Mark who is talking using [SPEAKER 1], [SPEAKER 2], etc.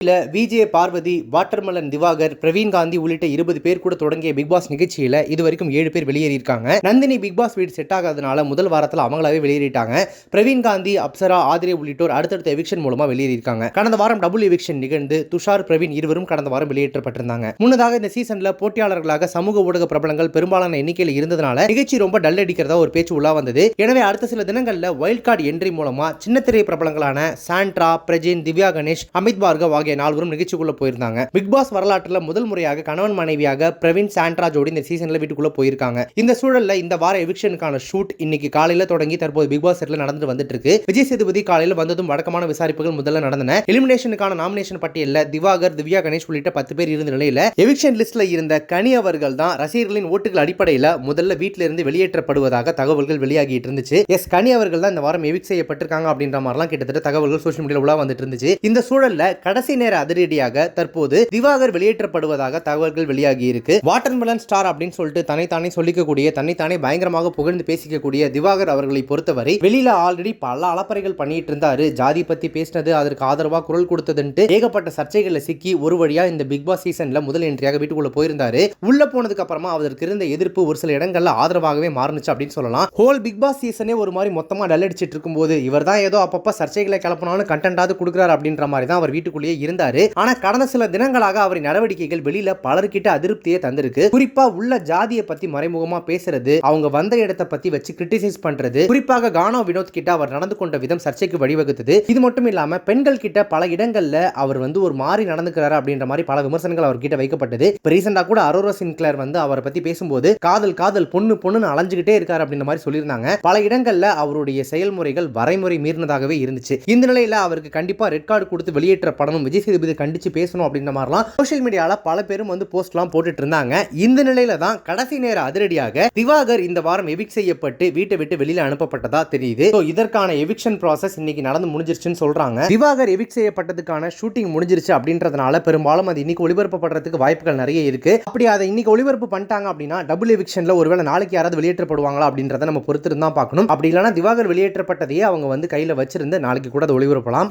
[SPEAKER 1] VJ Parvati, watermelon Diwakar, Praveen Gandhi உள்ளிட்ட 20 பேர் கூட தொடங்கிய பிக் பாஸ் நிகழ்ச்சியில இதுவரைக்கும் 7 பேர் வெளியேறியிருக்காங்க. நந்தினி பிக் பாஸ் வீடு செட் ஆகாதனால முதல் வாரத்தில் அவங்களாவே வெளியேறிட்டாங்க. பிரவீன் காந்தி, அப்சரா, ஆதிரே உள்ளிட்டோர் அடுத்தடுத்த எவிக்ஷன் மூலமா வெளியேறியிருக்காங்க. கடந்த வாரம் டபுள் எவிக்ஷன் நிகழ்ந்து துஷார், பிரவீன் இருவரும் கடந்த வாரம் வெளியேற்றப்பட்டிருந்தாங்க. முன்னதாக இந்த சீசன்ல போட்டியாளர்களாக சமூக ஊடக பிரபலங்கள் பெரும்பாலான எண்ணிக்கையில் இருந்ததனால நிகழ்ச்சி ரொம்ப டல் அடிக்கிறதா ஒரு பேச்சு உலா வந்தது. எனவே அடுத்த சில தினங்கள்ல வைல்ட் கார்டு என்ட்ரி மூலமா சின்னத்திரை பிரபலங்களான சாண்ட்ரா, பிரஜின், திவ்யா கணேஷ், அமித் பார்கவ் ஆகிய 4 பேரும் நிகழ்ச்சிக்குள்ள போயிருந்தாங்க. பிக் பாஸ் வரலாற்றுல முதல் முறையாக கணவன் மனைவியாக பிரவீன், சாண்ட்ரா ஜோடி இந்த சீசன்ல வீட்டுக்குள்ள போயிருக்காங்க. இந்த சூழல்ல இந்த வார எவிக்ஷனுக்கான ஷூட் இன்னைக்கு காலையில தொடங்கி தற்போது பிக் பாஸ் செட்ல நடந்து வந்துட்டு இருக்கு. விஜய் சேதுபதி காலையில வந்ததும் வழக்கமான விசாரிப்புகள் முதல்ல நடந்தன. எலிமினேஷனுக்கான நாமினேஷன் பட்டியல்ல திவாகர், திவ்யா கணேஷ் உள்ளிட்ட 10 பேர் இருந்த நிலையில எவிக்ஷன் லிஸ்ட்ல இருந்த கனி அவர்கள் தான் ரசிகர்களின் ஓட்டுகள் அடிப்படையில் முதல்ல வீட்டில இருந்து வெளியேற்றப்படுவதாக தகவல்கள் வெளியாகிட்டு இருந்துச்சு. கனி அவர்கள் தான் இந்த வாரம் எவிக் செய்யப்பட்டிருக்காங்க அப்படின்ற மாதிரிலாம் கிட்டத்தட்ட தகவல்கள் சோஷியல் மீடியால உலா வந்துட்டு இருந்துச்சு. இந்த சூழல்ல கடைசி நேர அதிரடியாக தற்போது திவாகர் வெளியேற்றப்படுவதாக தகவல்கள் வெளியாகி இருக்கு. வாட்டர்மெலன் ஸ்டார் அப்படின்னு சொல்லிட்டு தன்னைத்தானே சொல்லிக்கக்கூடிய, தன்னைத்தானே பயங்கரமாக புகழ்ந்து பேசிக்கக்கூடிய திவாகர் அவர்களை பொறுத்தவரை வெளியில ஆல்ரெடி பல அலப்பறைகள் பண்ணிட்டு இருந்தாரு. ஜாதி பத்தி பேசினது, அதற்கு ஆதரவா குரல் கொடுத்ததுன்ட்டு ஏகப்பட்ட சர்ச்சைகளை சிக்கி ஒரு வழியா இந்த பிக் பாஸ் சீசன்ல முதல் என்ட்ரியாக வீட்டுக்குள்ள போயிருந்தாரு. உள்ள போனதுக்கு அப்புறமா அதற்கு இருந்த எதிர்ப்பு ஒரு சில இடங்கள்ல ஆதரவாகவே மாறுனுச்சு அப்படின்னு சொல்லலாம். ஹோல் பிக் பாஸ் சீசனே ஒரு மாதிரி மொத்தமா டல் அடிச்சிட்டு இருக்கும்போது இவர் தான் ஏதோ அப்பப்ப சர்ச்சைகளை கிளப்பினாலும் கண்டென்ட்டாவது கொடுக்குறாரு அப்படின்ற மாதிரி தான் அவர் வீட்டுக்குள்ளேயே இருந்தாரு. ஆனா கடந்த சில தினங்களாக அவரின் நடவடிக்கைகள் வெளியில பலர்கிட்ட அதிருப்தியை தந்திருக்கு. குறிப்பா உள்ள ஜாதியை பத்தி மறைமுகமா பேசுறது, அவங்க வந்த இடத்தை பத்தி வச்சு கிரிட்டிசைஸ் பண்றது, குறிப்பாக கானோ வினோத் கிட்ட அவர் நடந்து கொண்ட விதம் சர்ச்சைக்கு வழிவகுத்தது. இது மட்டும் இல்லாம பெண்கள் கிட்ட பல இடங்கள்ல அவர் ஒரு மாறி நடந்துக்கிறாரு அப்படின்ற மாதிரி பல விமர்சனங்கள் அவர்கிட்ட வைக்கப்பட்டது. இப்ப ரீசெண்டா கூட அரோரா சின்க்ளேர் அவரை பத்தி பேசும்போது காதல் காதல் பொண்ணு பொண்ணுன்னு அலைஞ்சுகிட்டே இருக்காரு அப்படின்ற மாதிரி சொல்லியிருந்தாங்க. பல இடங்கள்ல அவருடைய செயல்முறைகள் வரைமுறை மீறினதாகவே இருந்துச்சு. இந்த நிலையில அவருக்கு கண்டிப்பா ரெட் கார்டு கொடுத்து வெளியேற்றப்படணும், விஜய் சேதுபதி கண்டிச்சு பேசணும் அப்படின்ற மாதிரிலாம் சோஷியல் மீடியால பல பேரும் போஸ்ட்லாம் போட்டுட்டு இருந்தாங்க. இந்த நிலையில தான் கடைசி நேர அதிரடியாக திவாகர் இந்த வாரம் எவிக் செய்யப்பட்டு வீட்டை விட்டு வெளியில அனுப்பப்பட்டதா தெரியுது. இதற்கான எவிக்ஷன் ப்ராசஸ் இன்னைக்கு நடந்து முடிஞ்சிருச்சுன்னு சொல்றாங்க. திவாகர் எவிக் செய்யப்பட்டதுக்கான ஷூட்டிங் முடிஞ்சிருச்சு அப்படின்றதுனால பெரும்பாலும் அது இன்னைக்கு ஒளிபரப்பப்படுறதுக்கு வாய்ப்புகள் நிறைய இருக்கு. அப்படி அதை இன்னைக்கு ஒளிபரப்பு பண்ணிட்டாங்க அப்படின்னா டபுள் எவிக்ஷன்ல ஒருவேளை நாளைக்கு யாராவது வெளியேற்றப்படுவாங்களா அப்படின்றத நம்ம பொறுத்து தான் பார்க்கணும். அப்படி இல்லைன்னா திவாகர் வெளியேற்றப்பட்டதையே அவங்க கையில வச்சிருந்து நாளைக்கு கூட அதை ஒளிபரப்பலாம்.